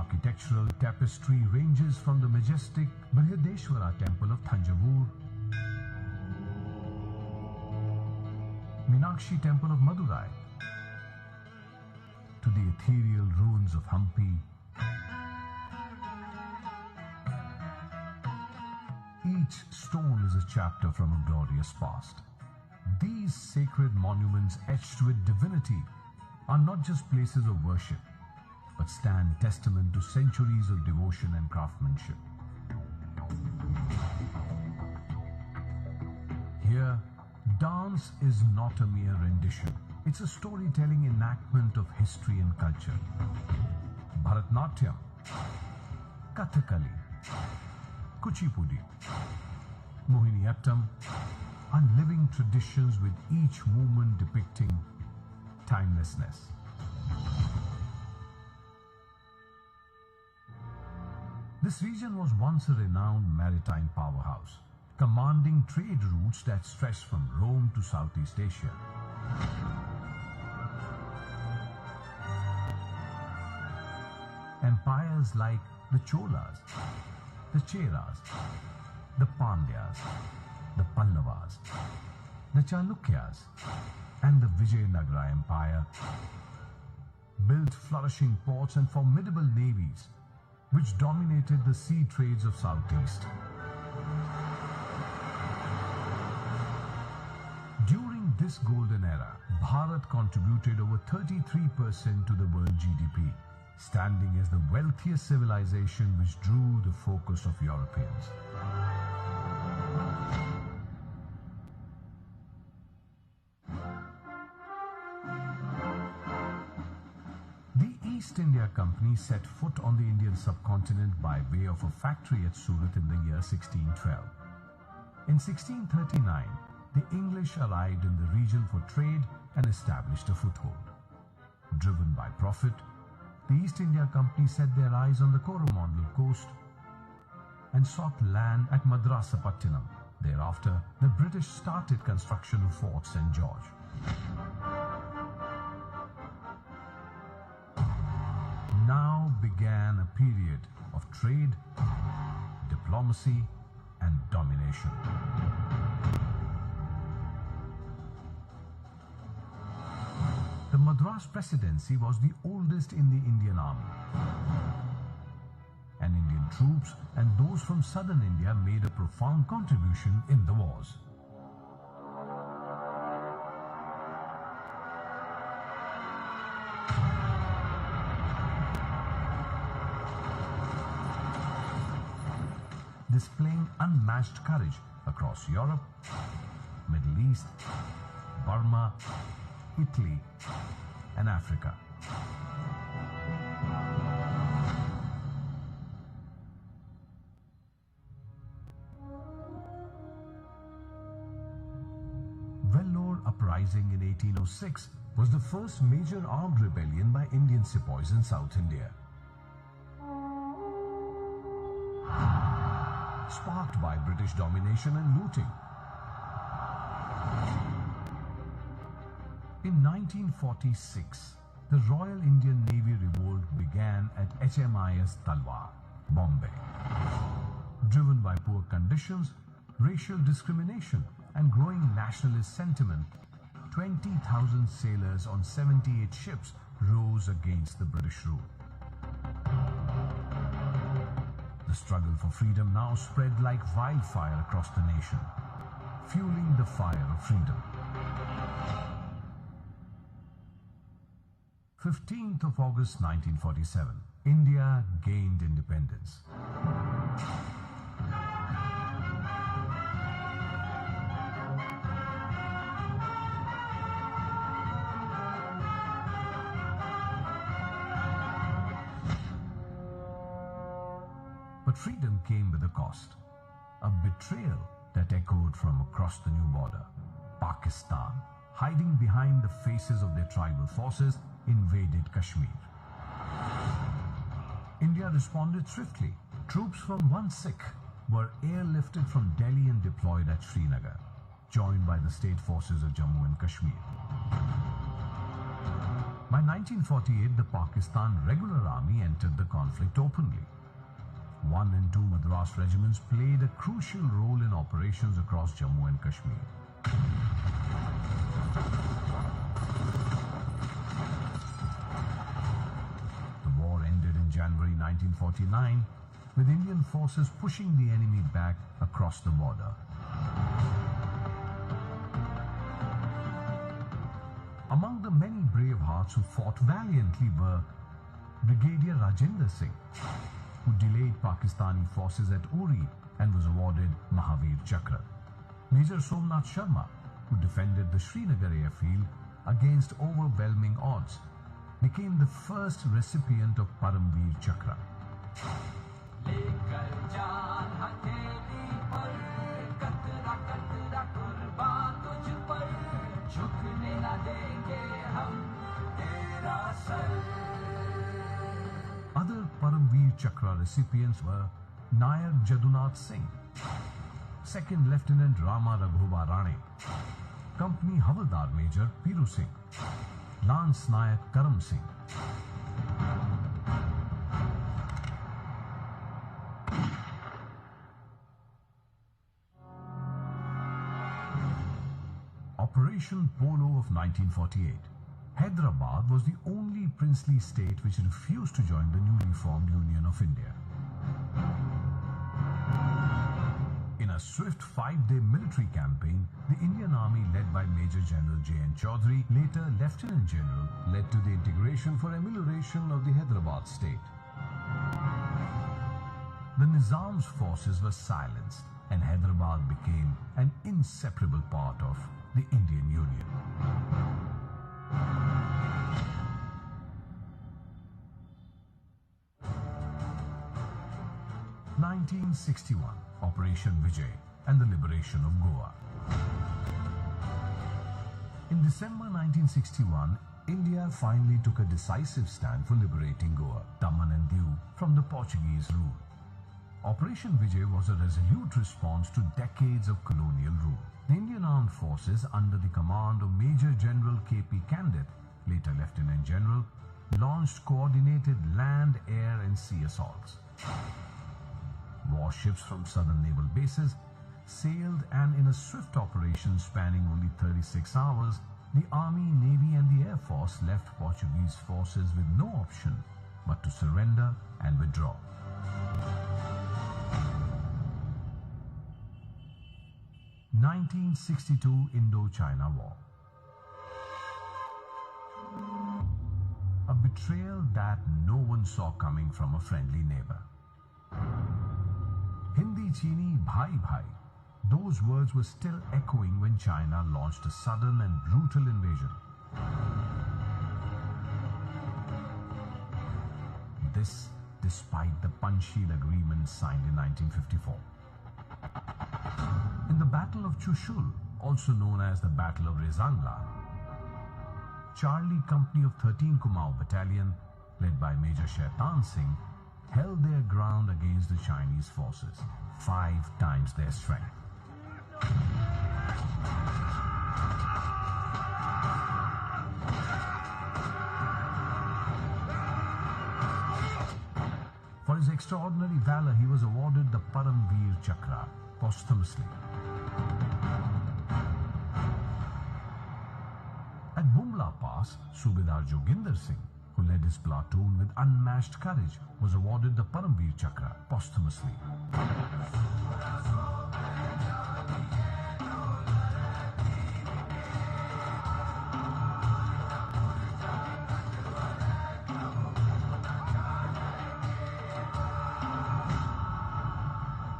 architectural tapestry ranges from the majestic Brihadeshwara temple of Thanjavur, Meenakshi temple of Madurai, to the ethereal ruins of Hampi. Each stone is a chapter from a glorious past. These sacred monuments etched with divinity are not just places of worship, but stand testament to centuries of devotion and craftsmanship. Here, dance is not a mere rendition. It's a storytelling enactment of history and culture. Bharatnatyam, Kathakali, Kuchipudi, Mohiniyattam are living traditions with each movement depicting timelessness. This region was once a renowned maritime powerhouse, commanding trade routes that stretched from Rome to Southeast Asia. Empires like the Cholas, the Cheras, the Pandyas, the Pallavas, the Chalukyas, and the Vijayanagara Empire built flourishing ports and formidable navies which dominated the sea trades of Southeast. During this golden era, Bharat contributed over 33% to the world GDP, standing as the wealthiest civilization which drew the focus of Europeans. East India Company set foot on the Indian subcontinent by way of a factory at Surat in the year 1612. In 1639, the English arrived in the region for trade and established a foothold. Driven by profit, the East India Company set their eyes on the Coromandel coast and sought land at Madrasapattinam. Thereafter, the British started construction of Fort St. George. Now began a period of trade, diplomacy, and domination. The Madras Presidency was the oldest in the Indian Army, and Indian troops and those from southern India made a profound contribution in the wars. Displaying unmatched courage across Europe, Middle East, Burma, Italy, and Africa. Vellore Uprising in 1806 was the first major armed rebellion by Indian sepoys in South India, sparked by British domination and looting. In 1946, the Royal Indian Navy revolt began at HMIS Talwar, Bombay. Driven by poor conditions, racial discrimination, and growing nationalist sentiment, 20,000 sailors on 78 ships rose against the British rule. The struggle for freedom now spread like wildfire across the nation, fueling the fire of freedom. 15th of August 1947, India gained independence. But freedom came with a cost, a betrayal that echoed from across the new border. Pakistan, hiding behind the faces of their tribal forces, invaded Kashmir. India responded swiftly. Troops from 1 Sikh were airlifted from Delhi and deployed at Srinagar, joined by the state forces of Jammu and Kashmir. By 1948, the Pakistan Regular Army entered the conflict openly. 1 and 2 Madras regiments played a crucial role in operations across Jammu and Kashmir. The war ended in January 1949, with Indian forces pushing the enemy back across the border. Among the many brave hearts who fought valiantly were Brigadier Rajendra Singh, who delayed Pakistani forces at Uri and was awarded Mahavir Chakra. Major Somnath Sharma, who defended the Srinagar airfield against overwhelming odds, became the first recipient of Paramveer Chakra. Other Paramveer Chakra recipients were Nayak Jadunath Singh, 2nd Lieutenant Rama Raghuva Rane, Company Havaldar Major Piru Singh, Lance Nayak Karam Singh. Operation Polo of 1948. Hyderabad was the only princely state which refused to join the newly formed Union of India. In a swift 5-day military campaign, the Indian Army led by Major General J.N. Chaudhary, later Lieutenant General, led to the integration for amelioration of the Hyderabad state. The Nizam's forces were silenced and Hyderabad became an inseparable part of the Indian Union. (1961) Operation Vijay and the liberation of Goa. In December 1961, India finally took a decisive stand for liberating Goa, Daman and Diu from the Portuguese rule. Operation Vijay was a resolute response to decades of colonial rule. The Indian Armed Forces, under the command of Major General K.P. Candid, later Lieutenant General, launched coordinated land, air and sea assaults. Warships from southern naval bases sailed, and in a swift operation spanning only 36 hours, the Army, Navy and the Air Force left Portuguese forces with no option but to surrender and withdraw. (1962) Indo-China War. A betrayal that no one saw coming from a friendly neighbor. Hindi Chini Bhai Bhai. Those words were still echoing when China launched a sudden and brutal invasion. This despite the Panchsheel Agreement signed in 1954. In the Battle of Chushul, also known as the Battle of Rezangla, Charlie Company of 13 Kumaon Battalion, led by Major Shaitan Singh, held their ground against the Chinese forces, 5 times their strength. For his extraordinary valor, he was awarded the Paramveer Chakra posthumously. At Bumla Pass, Subedar Joginder Singh, who led his platoon with unmatched courage, was awarded the Paramveer Chakra posthumously.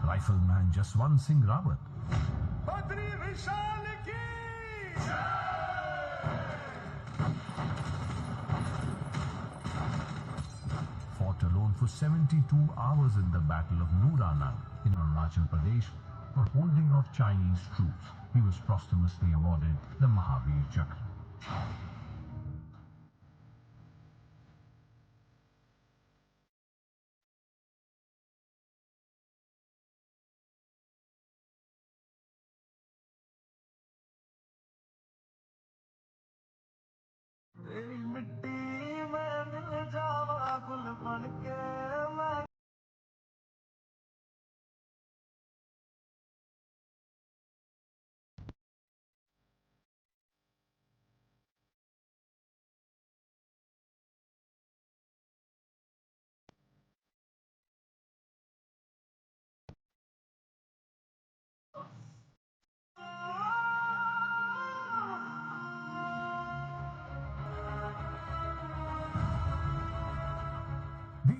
Rifleman Jaswant Singh Rawat, fought alone for 72 hours in the Battle of Nuranang in Arunachal Pradesh for holding off Chinese troops. He was posthumously awarded the Mahavir Chakra.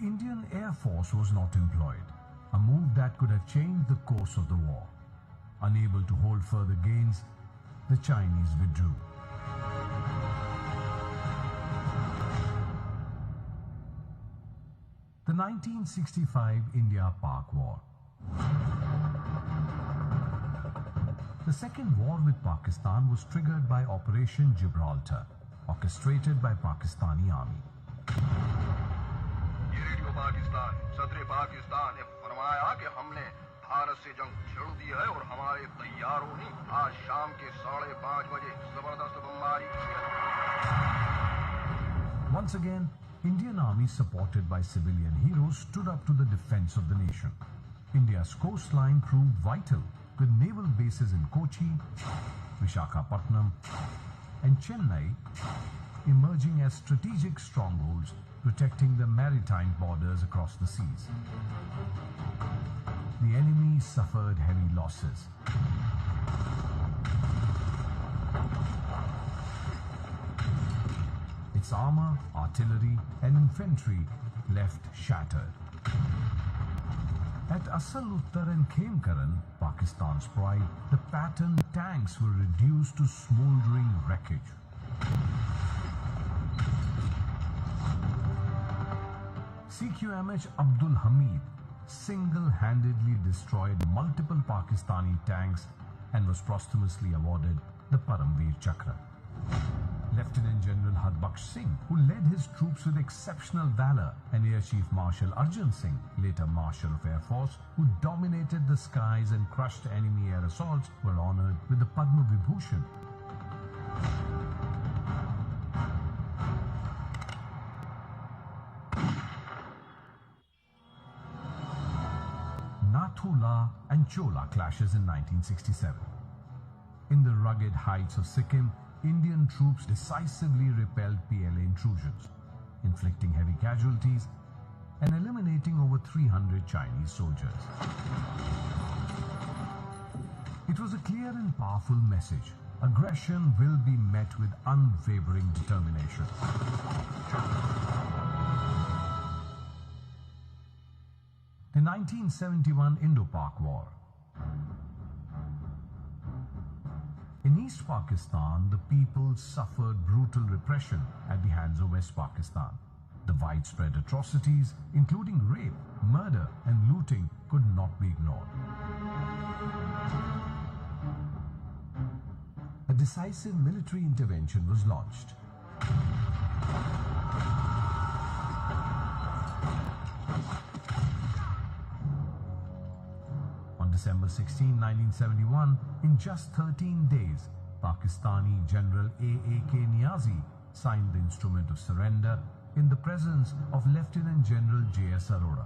Indian Air Force was not employed, a move that could have changed the course of the war. Unable to hold further gains, the Chinese withdrew. The 1965 Indo-Pak War. The second war with Pakistan was triggered by Operation Gibraltar, orchestrated by Pakistani army. ये radio Pakistan, सदर पाकिस्तान ने फरमाया कि हमने भारत से जंग छेड़ दी है और हमारे तैयारों ने आज शाम के 5:30 बजे जबरदस्त बमबारी की है. Once again, Indian army supported by civilian heroes stood up to the defense of the nation. India's coastline proved vital, with naval bases in Kochi, Visakhapatnam and Chennai emerging as strategic strongholds protecting the maritime borders across the seas. The enemy suffered heavy losses. Its armor, artillery and infantry left shattered. At Asal Uttar and Khemkaran, Pakistan's pride, the patterned tanks were reduced to smouldering wreckage. CQMH Abdul Hamid single-handedly destroyed multiple Pakistani tanks and was posthumously awarded the Paramveer Chakra. Lieutenant General Harbaksh Singh, who led his troops with exceptional valor, and Air Chief Marshal Arjun Singh, later Marshal of Air Force, who dominated the skies and crushed enemy air assaults, were honored with the Padma Vibhushan. Nathu La and Chola clashes in 1967. In the rugged heights of Sikkim, Indian troops decisively repelled PLA intrusions, inflicting heavy casualties and eliminating over 300 Chinese soldiers. It was a clear and powerful message. Aggression will be met with unwavering determination. The 1971 Indo-Pak War. In East Pakistan, the people suffered brutal repression at the hands of West Pakistan. The widespread atrocities, including rape, murder, and looting, could not be ignored. A decisive military intervention was launched. On December 16, 1971, in just 13 days, Pakistani General A.A.K. Niazi signed the instrument of surrender in the presence of Lieutenant General J.S. Arora.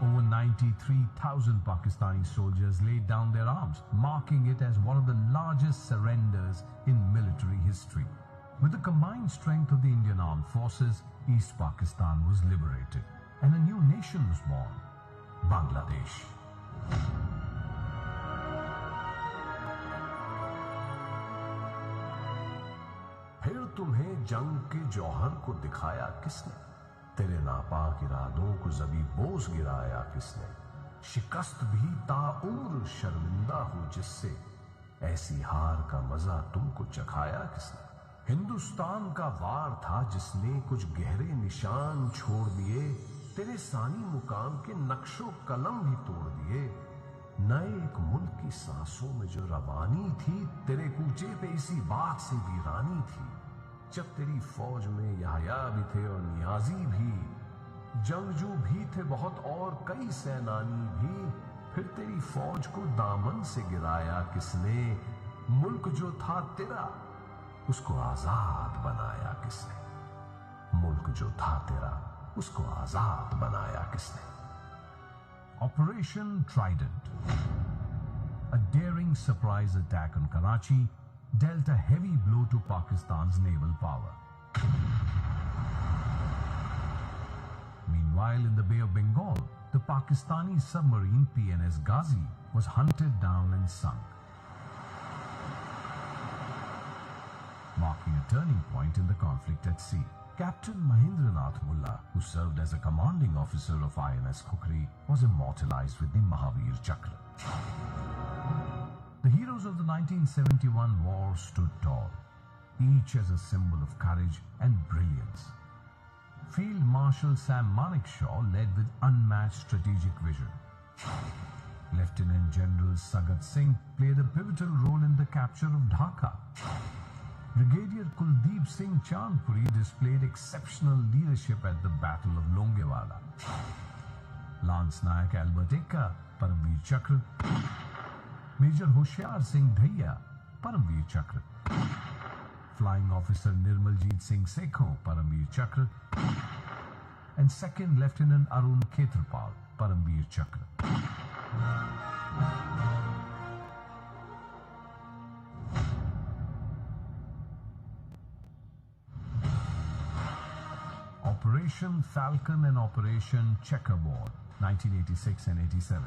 Over 93,000 Pakistani soldiers laid down their arms, marking it as one of the largest surrenders in military history. With the combined strength of the Indian Armed Forces, East Pakistan was liberated and a new nation was born, Bangladesh. फिर तुम्हें जंग के जौहर को दिखाया किसने? तेरे नापाक इरादों को ज़बी बोझ गिराया किसने? शिकस्त भी ताउम्र शर्मिंदा हो जिससे, ऐसी हार का मजा तुमको चखाया किसने? हिंदुस्तान का वार था जिसने कुछ गहरे निशान छोड़ दिए, तेरे सानी मुकाम के नक्शो कलम भी तोड़ दिए। नए एक मुल्क की सांसों में जो रवानी थी, तेरे कूचे पे इसी बात से वीरानी थी। जब तेरी फौज में याह्या भी थे और नियाजी भी, जंगजू भी थे बहुत और कई सेनानी भी, फिर तेरी फौज को दामन से गिराया किसने? मुल्क जो था तेरा, उसको आजाद बनाया किसने? मुल्क जो था तेरा, उसको आजाद बनाया किसने? Operation Trident, a daring surprise attack on Karachi, dealt a heavy blow to Pakistan's naval power. Meanwhile, in the Bay of Bengal, the Pakistani submarine PNS Ghazi was hunted down and sunk. marking a turning point in the conflict at sea. Captain Mahendranath Mulla, who served as a commanding officer of INS Kukri, was immortalized with the Mahavir Chakra. The heroes of the 1971 war stood tall, each as a symbol of courage and brilliance. Field Marshal Sam Manekshaw led with unmatched strategic vision. Lieutenant General Sagat Singh played a pivotal role in the capture of Dhaka. Brigadier Kuldeep Singh Chandpuri displayed exceptional leadership at the Battle of Longewala. Lance Nayak Albert Ekka, Paramveer Chakra. Major Hoshyar Singh Dhaiya, Paramveer Chakra. Flying Officer Nirmaljeet Singh Sekho, Paramveer Chakra. And Second Lieutenant Arun Khetrapal, Paramveer Chakra. Operation Falcon and Operation Checkerboard, 1986 and 87.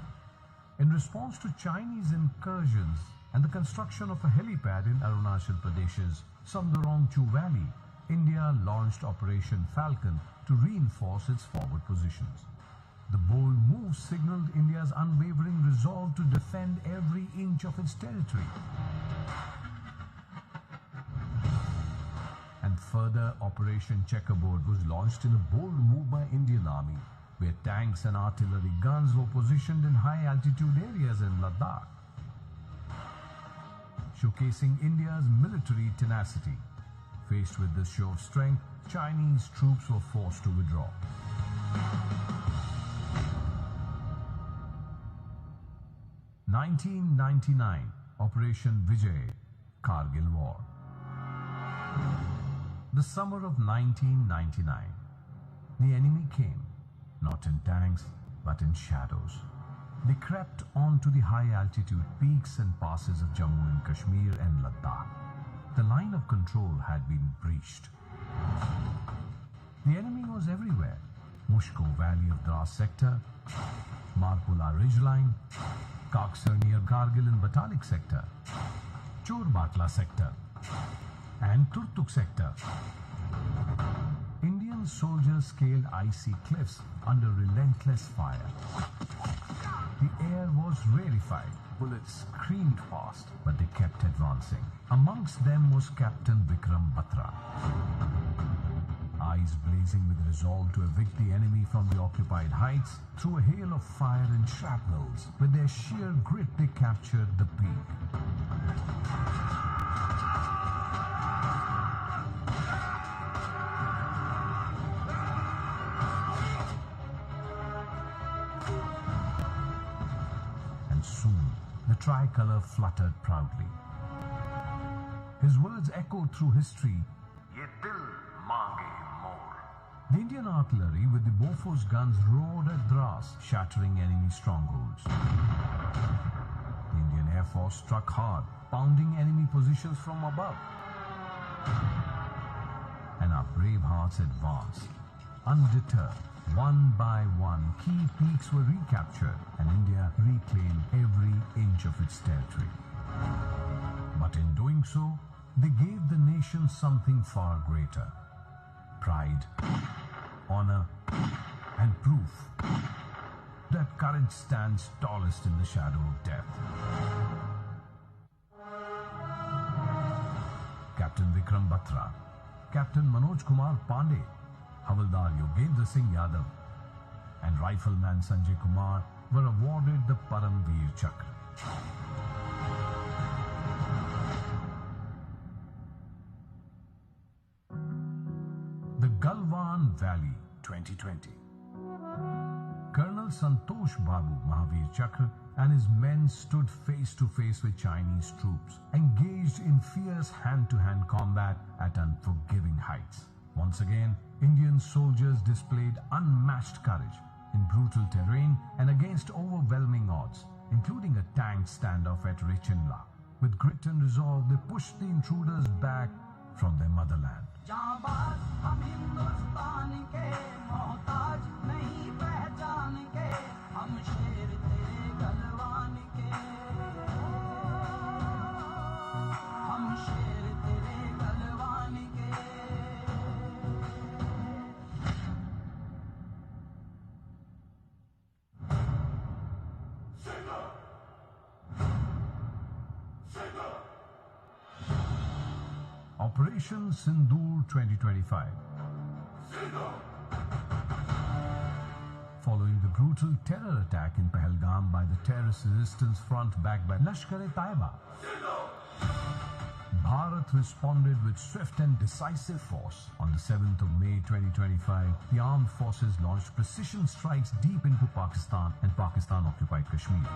In response to Chinese incursions and the construction of a helipad in Arunachal Pradesh's Samdorong-Chu Valley, India launched Operation Falcon to reinforce its forward positions. The bold move signaled India's unwavering resolve to defend every inch of its territory. And further, Operation Checkerboard was launched in a bold move by Indian Army, where tanks and artillery guns were positioned in high-altitude areas in Ladakh, showcasing India's military tenacity. Faced with this show of strength, Chinese troops were forced to withdraw. (1999) Operation Vijay, Kargil War. The summer of 1999. The enemy came, not in tanks, but in shadows. They crept onto the high-altitude peaks and passes of Jammu and Kashmir and Ladakh. The line of control had been breached. The enemy was everywhere. Mushko Valley of Dras sector, Marpula Ridgeline, Kaksar near Kargil in Batalik sector, Chorbatla sector, and Turtuk sector. Indian soldiers scaled icy cliffs under relentless fire. The air was rarefied. Bullets screamed past, but they kept advancing. Amongst them was Captain Vikram Batra. Eyes blazing with resolve to evict the enemy from the occupied heights, through a hail of fire and shrapnels. With their sheer grit, they captured the peak. And soon, the tricolour fluttered proudly. His words echoed through history. Ye dil mange more. The Indian artillery with the Bofors guns roared at Dras, shattering enemy strongholds. The Indian Air Force struck hard, pounding enemy positions from above. And our brave hearts advanced. Undeterred, one by one, key peaks were recaptured and India reclaimed every inch of its territory. But in doing so, they gave the nation something far greater. Pride, honor, and proof that courage stands tallest in the shadow of death. Captain Vikram Batra, Captain Manoj Kumar Pandey, Havaldar Yogendra Singh Yadav, and Rifleman Sanjay Kumar were awarded the Paramveer Chakra. The Galwan Valley, 2020. Colonel Santosh Babu Mahavir Chakra and his men stood face to face with Chinese troops, engaged in fierce hand-to-hand combat at unforgiving heights. Once again, Indian soldiers displayed unmatched courage in brutal terrain and against overwhelming odds, including a tank standoff at Rechinla. With grit and resolve, they pushed the intruders back from their motherland. Operation Sindoor 2025. Following the brutal terror attack in Pahalgam by the Terrorist Resistance Front backed by Lashkar-e-Taiba, Bharat responded with swift and decisive force. On the 7th of May 2025, the armed forces launched precision strikes deep into Pakistan and Pakistan-occupied Kashmir,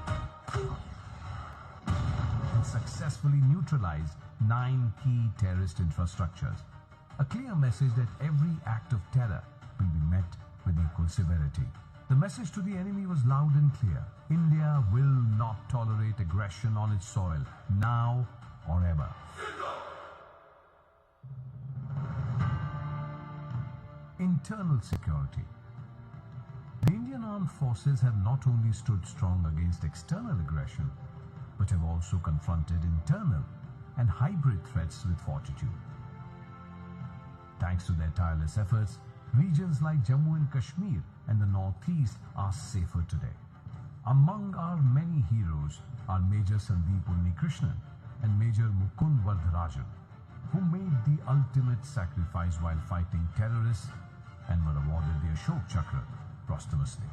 and successfully neutralized 9 key terrorist infrastructures. A clear message that every act of terror will be met with equal severity. The message to the enemy was loud and clear. India will not tolerate aggression on its soil, now or ever. Internal security. The Indian armed forces have not only stood strong against external aggression, but have also confronted internal and hybrid threats with fortitude. Thanks to their tireless efforts, regions like Jammu and Kashmir and the Northeast are safer today. Among our many heroes are Major Sandeep Unnikrishnan and Major Mukund Vardharajan, who made the ultimate sacrifice while fighting terrorists and were awarded the Ashok Chakra posthumously.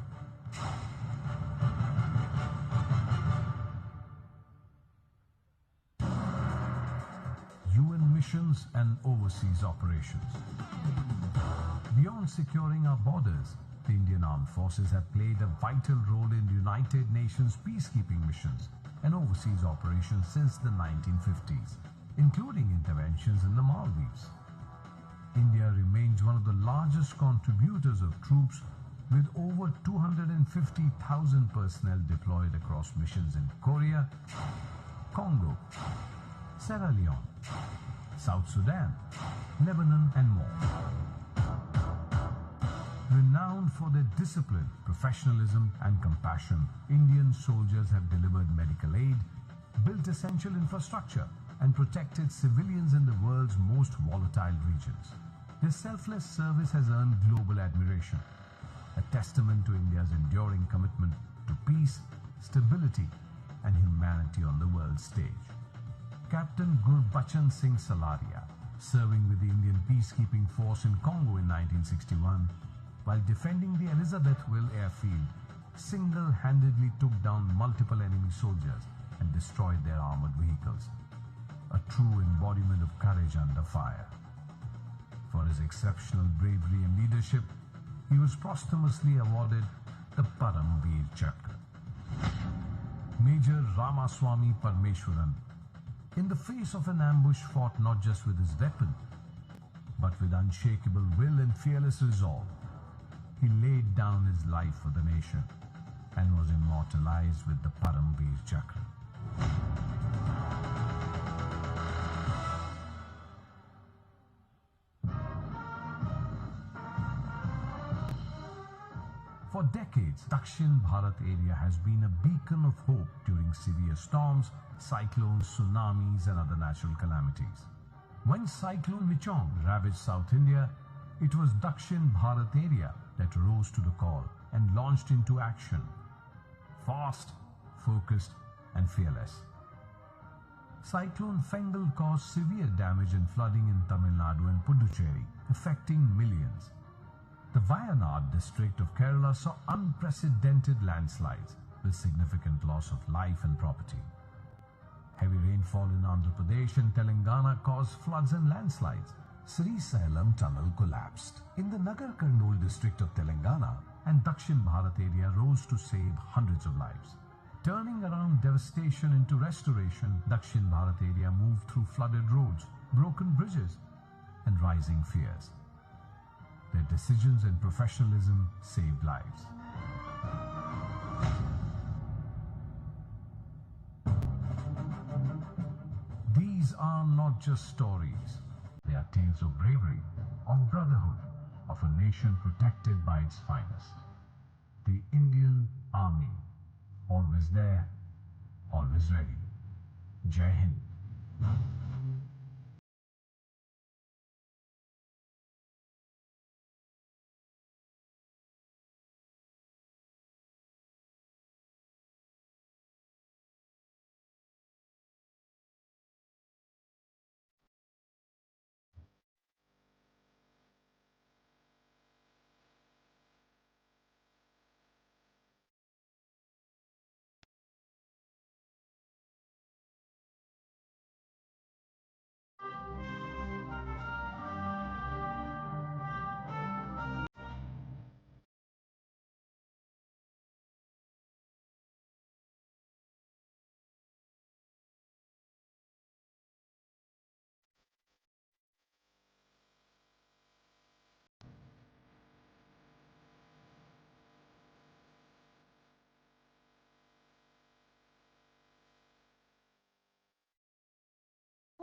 UN missions and overseas operations. Beyond securing our borders, the Indian Armed Forces have played a vital role in United Nations peacekeeping missions and overseas operations since the 1950s, including interventions in the Maldives. India remains one of the largest contributors of troops, with over 250,000 personnel deployed across missions in Korea, Congo, Sierra Leone, South Sudan, Lebanon, and more. Renowned for their discipline, professionalism, and compassion, Indian soldiers have delivered medical aid, built essential infrastructure, and protected civilians in the world's most volatile regions. Their selfless service has earned global admiration, a testament to India's enduring commitment to peace, stability, and humanity on the world stage. Captain Gurbachan Singh Salaria, serving with the Indian Peacekeeping Force in Congo in 1961, while defending the Elizabethville airfield, single-handedly took down multiple enemy soldiers and destroyed their armored vehicles. A true embodiment of courage under fire. For his exceptional bravery and leadership, he was posthumously awarded the Param Veer Chakra. Major Ramaswamy Parmeshwaran, in the face of an ambush fought not just with his weapon, but with unshakable will and fearless resolve, he laid down his life for the nation and was immortalized with the Param Veer Chakra. For decades, Dakshin Bharat area has been a beacon of hope during severe storms, cyclones, tsunamis, and other natural calamities. When Cyclone Michong ravaged South India, it was Dakshin Bharat area that rose to the call and launched into action. Fast, focused, and fearless. Cyclone Fengal caused severe damage and flooding in Tamil Nadu and Puducherry, affecting millions. The Wayanad district of Kerala saw unprecedented landslides with significant loss of life and property. Heavy rainfall in Andhra Pradesh and Telangana caused floods and landslides. Sri Salem tunnel collapsed in the Nagar Kurnool district of Telangana, and Dakshin Bharat area rose to save hundreds of lives. Turning around devastation into restoration, Dakshin Bharat area moved through flooded roads, broken bridges, and rising fears. Their decisions and professionalism saved lives. These are not just stories. They are tales of bravery, of brotherhood, of a nation protected by its finest. The Indian Army, always there, always ready. Jai Hind.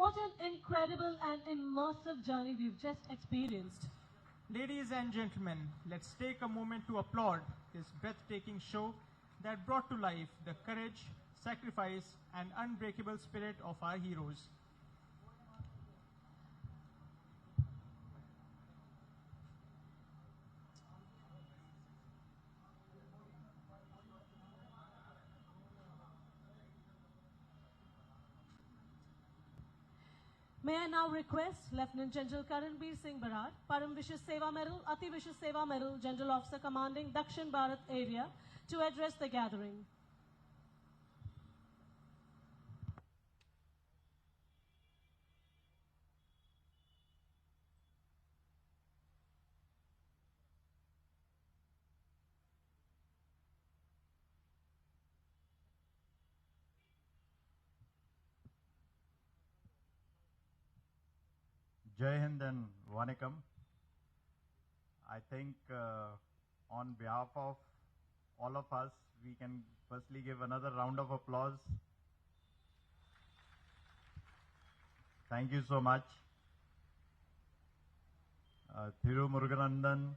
What an incredible and immersive journey we've just experienced. Ladies and gentlemen, let's take a moment to applaud this breathtaking show that brought to life the courage, sacrifice, and unbreakable spirit of our heroes. May I now request Lieutenant General Karanbir Singh Barar, Param Vishesh Seva Medal, Ati Vishesh Seva Medal, General Officer Commanding Dakshin Bharat Area, to address the gathering. Jai Hind and Vanakkam. I think on behalf of all of us, we can firstly give another round of applause. Thank you so much. Thiru Muruganandan,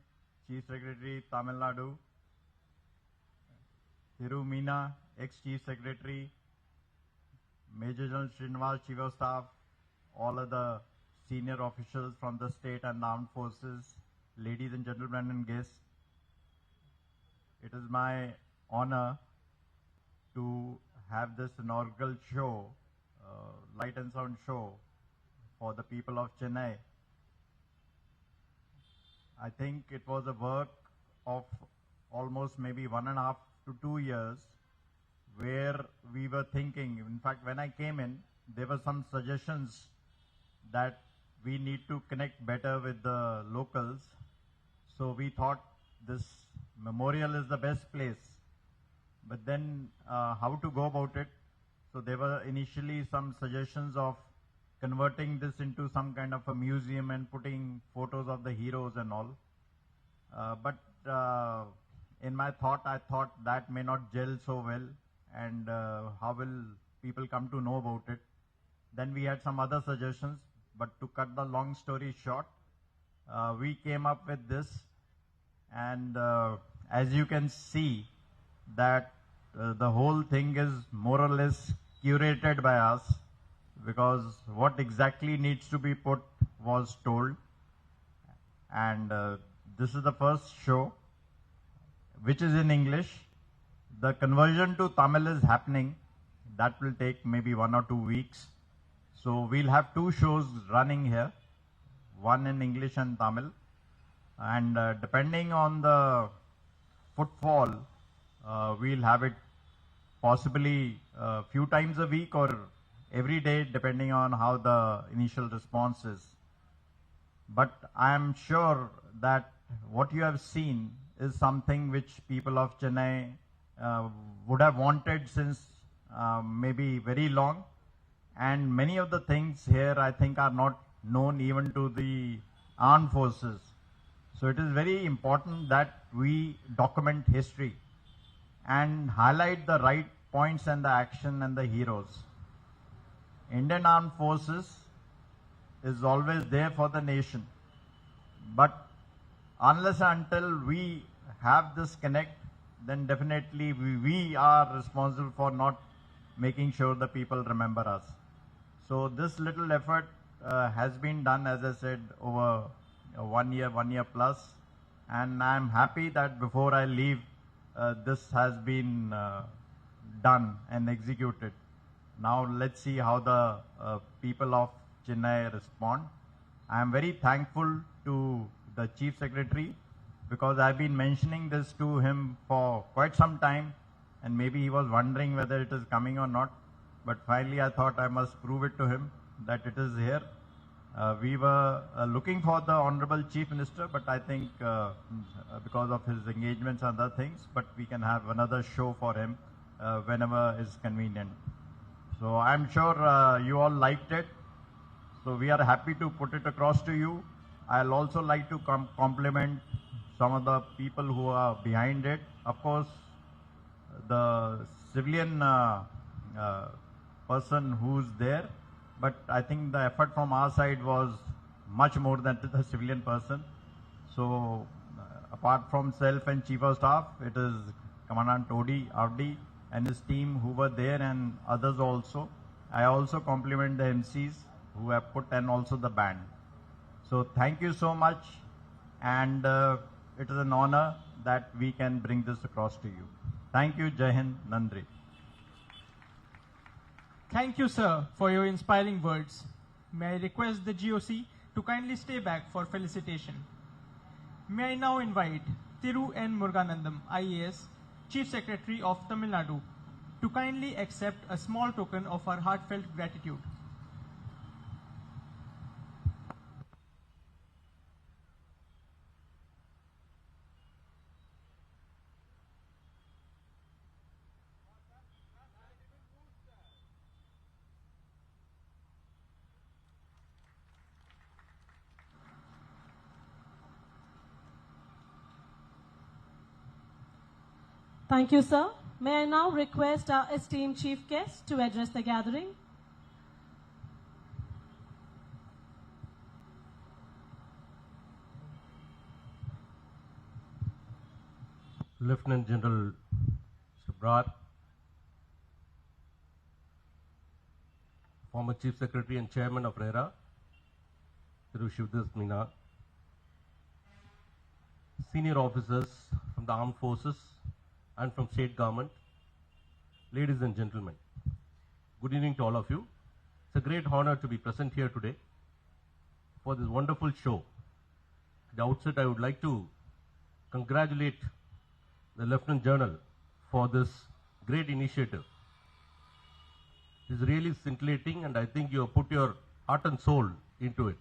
Chief Secretary, Tamil Nadu. Thiru Meena, ex-Chief Secretary. Major General Srinivas, Chief of Staff, all other senior officials from the state and armed forces, ladies and gentlemen and guests. It is my honor to have this inaugural show, light and sound show for the people of Chennai. I think it was a work of almost maybe 1.5 to 2 years where we were thinking, in fact when I came in, there were some suggestions that we need to connect better with the locals. So we thought this memorial is the best place. But then how to go about it? So there were initially some suggestions of converting this into some kind of a museum and putting photos of the heroes and all. But in my thought, I thought that may not gel so well, and how will people come to know about it? Then we had some other suggestions. But to cut the long story short, we came up with this, and as you can see that the whole thing is more or less curated by us, because what exactly needs to be put was told. And this is the first show, which is in English. The conversion to Tamil is happening. That will take maybe 1 or 2 weeks. So we'll have 2 shows running here, one in English and Tamil. And depending on the footfall, we'll have it possibly a few times a week or every day, depending on how the initial response is. But I am sure that what you have seen is something which people of Chennai would have wanted since maybe very long. And many of the things here, I think, are not known even to the armed forces. So it is very important that we document history and highlight the right points and the action and the heroes. Indian Armed Forces is always there for the nation. But unless and until we have this connect, then definitely we are responsible for not making sure the people remember us. So this little effort has been done, as I said, over 1 year plus, and I'm happy that before I leave, this has been done and executed. Now let's see how the people of Chennai respond. I am very thankful to the Chief Secretary, because I've been mentioning this to him for quite some time, and maybe he was wondering whether it is coming or not. But finally, I thought I must prove it to him that it is here. We were looking for the Honorable Chief Minister, but I think because of his engagements and other things, but we can have another show for him whenever is convenient. So I'm sure you all liked it. So we are happy to put it across to you. I'll also like to compliment some of the people who are behind it. Of course, the civilian person who's there, but I think the effort from our side was much more than the civilian person. So apart from self and Chief of Staff, it is Commandant Avdi and his team who were there and others also. I also compliment the MCs who have put and also the band. So thank you so much, and it is an honor that we can bring this across to you. Thank you, Jai Hind, Nandri. Thank you, sir, for your inspiring words. May I request the GOC to kindly stay back for felicitation. May I now invite Thiru N. Muruganandam, IAS, Chief Secretary of Tamil Nadu, to kindly accept a small token of our heartfelt gratitude. Thank you, sir. May I now request our esteemed chief guest to address the gathering. Lieutenant General Subrar, former Chief Secretary and Chairman of RERA, Thiru Shivdas Meena, senior officers from the armed forces and from state government, ladies and gentlemen, good evening to all of you. It's a great honor to be present here today for this wonderful show. At the outset, I would like to congratulate the Lieutenant General for this great initiative. It's really scintillating, and I think you have put your heart and soul into it.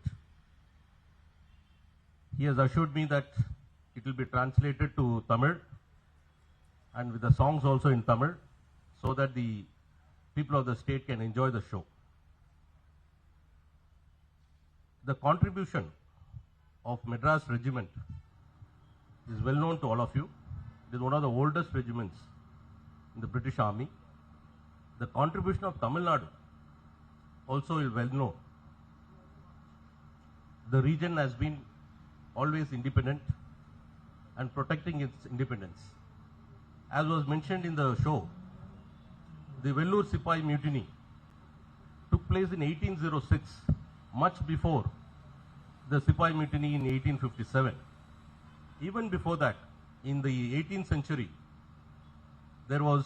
He has assured me that it will be translated to Tamil and with the songs also in Tamil, so that the people of the state can enjoy the show. The contribution of Madras Regiment is well known to all of you. It is one of the oldest regiments in the British Army. The contribution of Tamil Nadu also is well known. The region has been always independent and protecting its independence. As was mentioned in the show, the Vellore Sipai Mutiny took place in 1806, much before the Sipai Mutiny in 1857. Even before that, in the 18th century, there was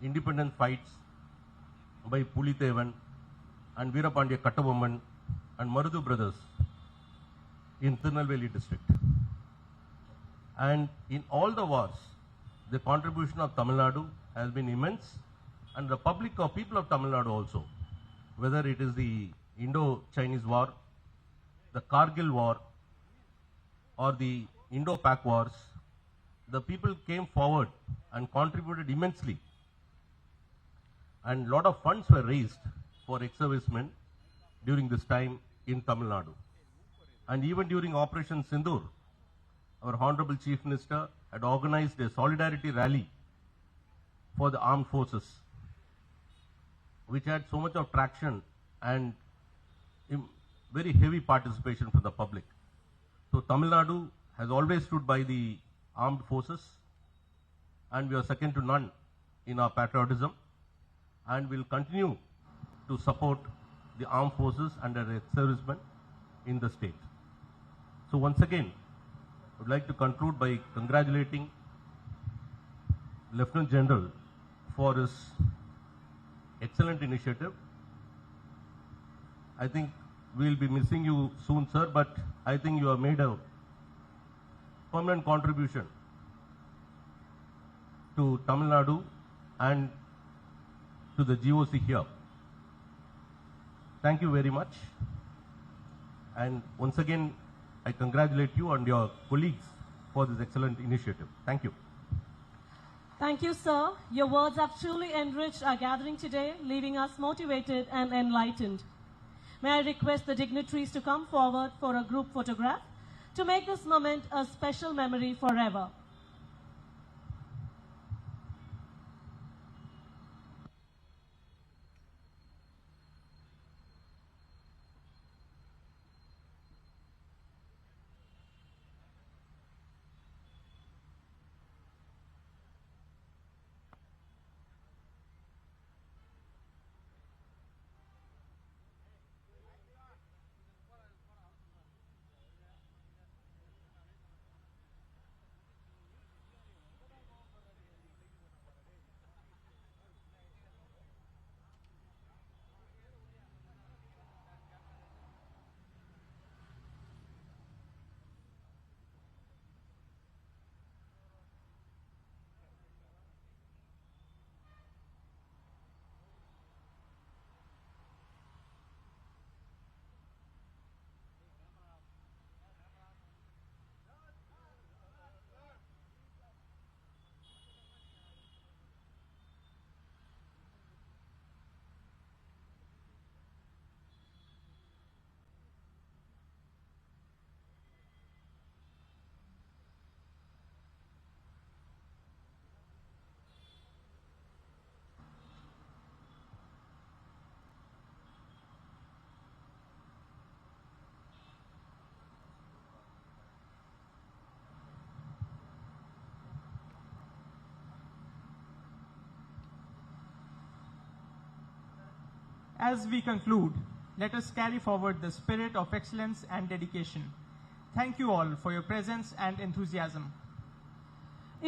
independent fights by Pulithevan and Veerapandya Kattabomman and Marudhu brothers in Tirunelveli district. And in all the wars, the contribution of Tamil Nadu has been immense, and the people of Tamil Nadu also, whether it is the Indo-Chinese War, the Kargil War, or the Indo-Pak Wars, the people came forward and contributed immensely. And a lot of funds were raised for ex-servicemen during this time in Tamil Nadu. And even during Operation Sindoor, our Honorable Chief Minister had organized a solidarity rally for the armed forces, which had so much of traction and very heavy participation from the public. So Tamil Nadu has always stood by the armed forces, and we are second to none in our patriotism, and will continue to support the armed forces and their ex-servicemen in the state. So once again, I would like to conclude by congratulating Lieutenant General for his excellent initiative. I think we will be missing you soon, sir, but I think you have made a permanent contribution to Tamil Nadu and to the GOC here. Thank you very much. And once again, I congratulate you and your colleagues for this excellent initiative. Thank you. Thank you, sir. Your words have truly enriched our gathering today, leaving us motivated and enlightened. May I request the dignitaries to come forward for a group photograph to make this moment a special memory forever. As we conclude, let us carry forward the spirit of excellence and dedication. Thank you all for your presence and enthusiasm.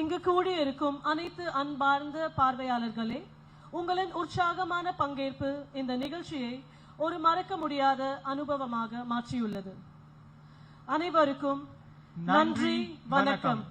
இங்கு கூடியிருக்கும் அனைத்து அன்பார்ந்த பார்வையாளர்களே, உங்களின் உற்சாகமான பங்கேற்பு இந்த நிகழ்ச்சியை ஒரு மறக்க முடியாத அனுபவமாக மாற்றியுள்ளது. அனைவருக்கும் நன்றி, வணக்கம்.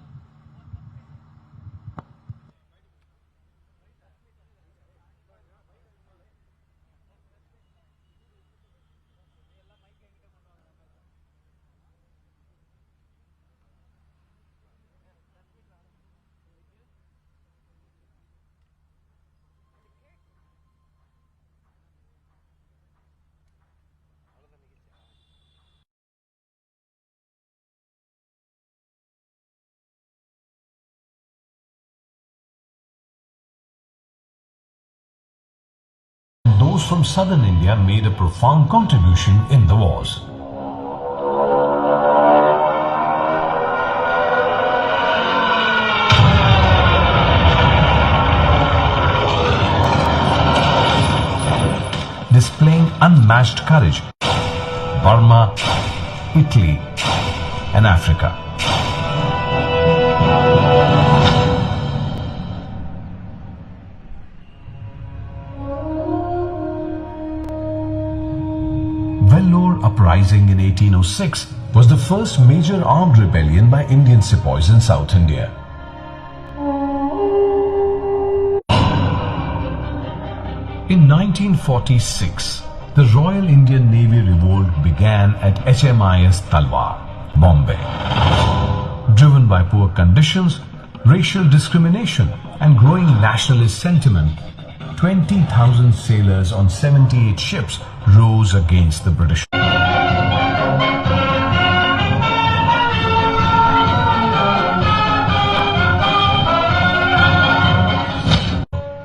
Those from southern India made a profound contribution in the wars. Displaying unmatched courage, Burma, Italy, and Africa. Uprising in 1806 was the first major armed rebellion by Indian sepoys in South India. In 1946, the Royal Indian Navy revolt began at HMIS Talwar, Bombay. Driven by poor conditions, racial discrimination and growing nationalist sentiment, 20,000 sailors on 78 ships rose against the British.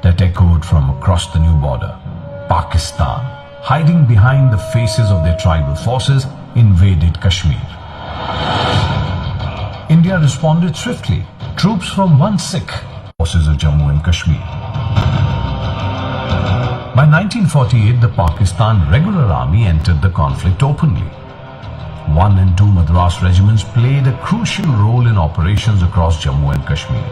That echoed from across the new border. Pakistan, hiding behind the faces of their tribal forces, invaded Kashmir. India responded swiftly. Troops from one Sikh forces of Jammu and Kashmir. By 1948, the Pakistan Regular Army entered the conflict openly. 1 and 2 Madras regiments played a crucial role in operations across Jammu and Kashmir.